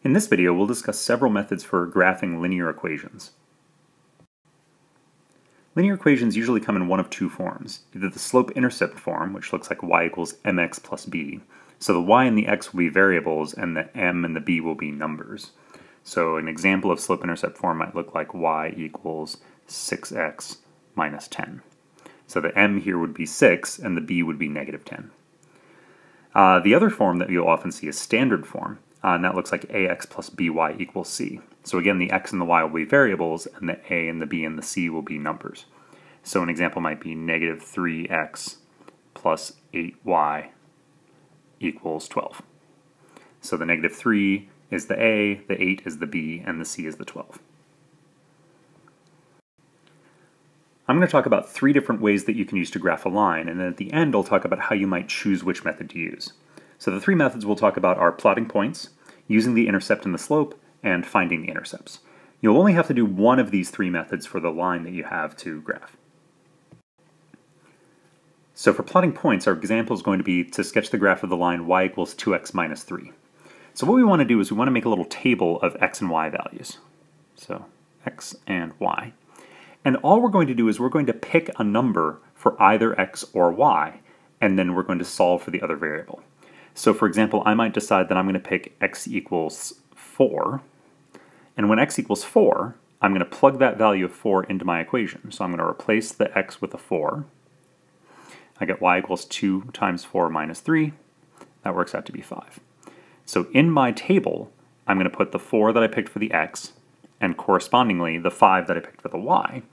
In this video, we'll discuss several methods for graphing linear equations. Linear equations usually come in one of two forms, either the slope-intercept form, which looks like y equals mx plus b, so the y and the x will be variables and the m and the b will be numbers. So an example of slope-intercept form might look like y equals 6x minus 10. So the m here would be 6 and the b would be negative 10. The other form that you'll often see is standard form, and that looks like ax plus by equals c. So again, the x and the y will be variables, and the a and the b and the c will be numbers. So an example might be negative 3x plus 8y equals 12. So the negative 3 is the a, the 8 is the b, and the c is the 12. I'm going to talk about 3 different ways that you can use to graph a line, and then at the end I'll talk about how you might choose which method to use. So the 3 methods we'll talk about are plotting points, using the intercept and the slope, and finding the intercepts. You'll only have to do one of these 3 methods for the line that you have to graph. So for plotting points, our example is going to be to sketch the graph of the line y equals 2x minus 3. So what we want to do is we want to make a little table of x and y values. So x and y. And all we're going to do is we're going to pick a number for either x or y, and then we're going to solve for the other variable. So for example, I might decide that I'm going to pick x equals 4, and when x equals 4, I'm going to plug that value of 4 into my equation. So I'm going to replace the x with a 4. I get y equals 2 times 4 minus 3. That works out to be 5. So in my table, I'm going to put the 4 that I picked for the x, and correspondingly the 5 that I picked for the y.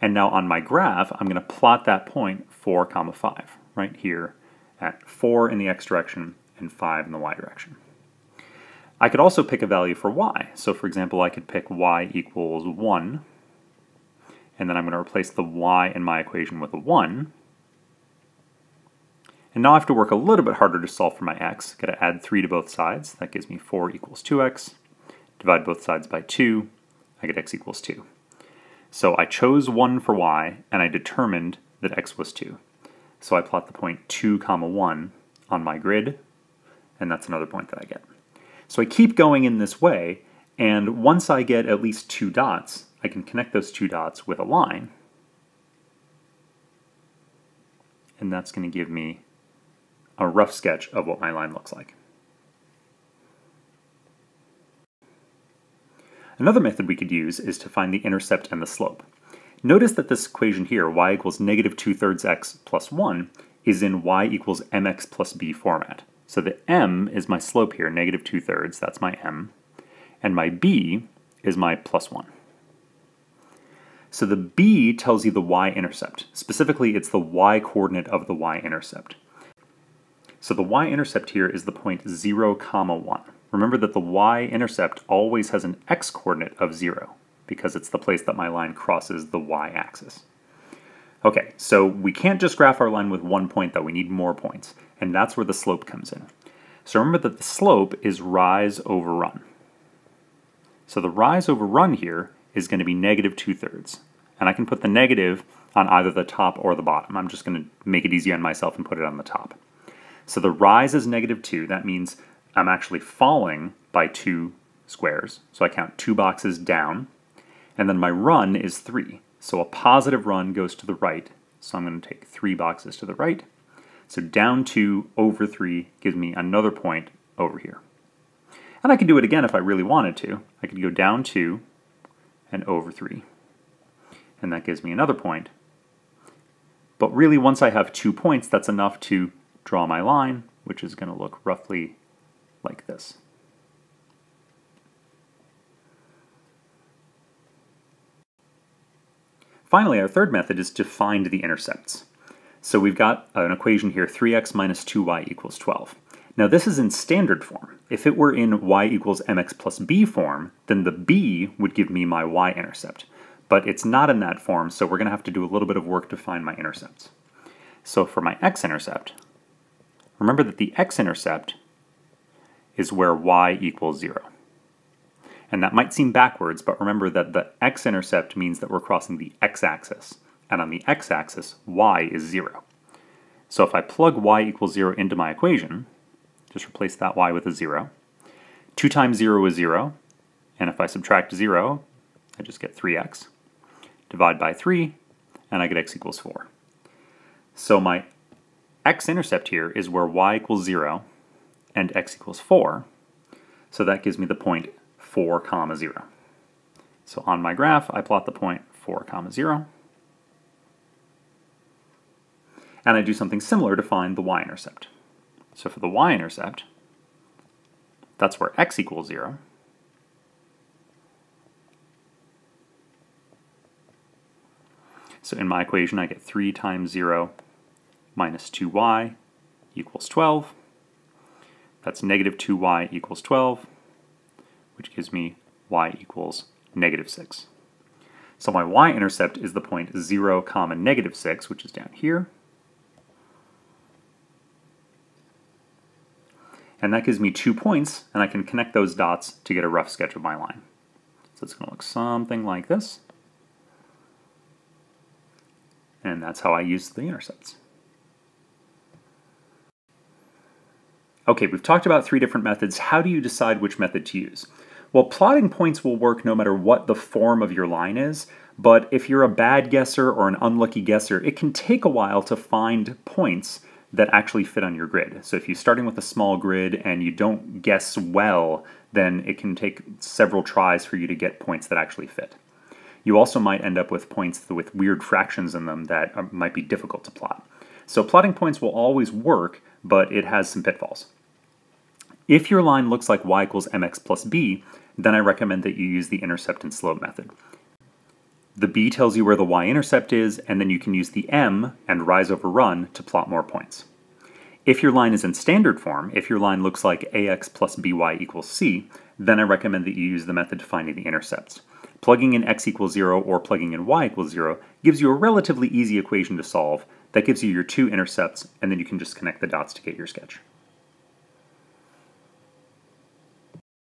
And now on my graph, I'm going to plot that point 4, 5, right here at 4 in the x direction and 5 in the y direction. I could also pick a value for y. So for example, I could pick y equals 1, and then I'm going to replace the y in my equation with a 1. And now I have to work a little bit harder to solve for my x. Got to add 3 to both sides. That gives me 4 equals 2x. Divide both sides by 2. I get x equals 2. So I chose 1 for y, and I determined that x was 2. So I plot the point 2, 1 on my grid, and that's another point that I get. So I keep going in this way, and once I get at least 2 dots, I can connect those 2 dots with a line, and that's going to give me a rough sketch of what my line looks like. Another method we could use is to find the intercept and the slope. Notice that this equation here, y equals negative 2/3 x plus 1, is in y equals mx plus b format. So the m is my slope here, negative 2/3, that's my m, and my b is my plus 1. So the b tells you the y-intercept. Specifically, it's the y-coordinate of the y-intercept. So the y-intercept here is the point 0, 1. Remember that the y-intercept always has an x-coordinate of 0, because it's the place that my line crosses the y-axis. Okay, so we can't just graph our line with one point though, we need more points, and that's where the slope comes in. So remember that the slope is rise over run. So the rise over run here is going to be negative 2/3, and I can put the negative on either the top or the bottom. I'm just going to make it easy on myself and put it on the top. So the rise is negative 2, that means I'm actually falling by 2 squares, so I count 2 boxes down, and then my run is 3. So a positive run goes to the right, so I'm going to take 3 boxes to the right. So down 2 over 3 gives me another point over here. And I could do it again if I really wanted to. I could go down 2 and over 3, and that gives me another point. But really, once I have 2 points, that's enough to draw my line, which is going to look roughly like this. Finally, our third method is to find the intercepts. So we've got an equation here, 3x minus 2y equals 12. Now this is in standard form. If it were in y equals mx plus b form, then the b would give me my y-intercept. But it's not in that form, so we're going to have to do a little bit of work to find my intercepts. So for my x-intercept, remember that the x-intercept is where y equals 0. And that might seem backwards, but remember that the x-intercept means that we're crossing the x-axis. And on the x-axis, y is 0. So if I plug y equals 0 into my equation, just replace that y with a 0, 2 times 0 is 0, and if I subtract 0, I just get 3x. Divide by 3, and I get x equals 4. So my x-intercept here is where y equals 0 and x equals 4. So that gives me the point 4, 0. So on my graph, I plot the point 4, 0. And I do something similar to find the y-intercept. So for the y-intercept, that's where x equals 0. So in my equation, I get 3 times 0 minus 2y equals 12. That's negative 2y equals 12, which gives me y equals negative 6. So my y-intercept is the point 0, negative 6, which is down here. And that gives me 2 points, and I can connect those dots to get a rough sketch of my line. So it's going to look something like this. And that's how I use the intercepts. Okay, we've talked about 3 different methods. How do you decide which method to use? Well, plotting points will work no matter what the form of your line is, but if you're a bad guesser or an unlucky guesser, it can take a while to find points that actually fit on your grid. So if you're starting with a small grid and you don't guess well, then it can take several tries for you to get points that actually fit. You also might end up with points with weird fractions in them that might be difficult to plot. So plotting points will always work, but it has some pitfalls. If your line looks like y equals mx plus b, then I recommend that you use the intercept and slope method. The b tells you where the y-intercept is, and then you can use the m and rise over run to plot more points. If your line is in standard form, if your line looks like ax plus by equals c, then I recommend that you use the method to finding the intercepts. Plugging in x equals 0 or plugging in y equals 0 gives you a relatively easy equation to solve that gives you your 2 intercepts, and then you can just connect the dots to get your sketch.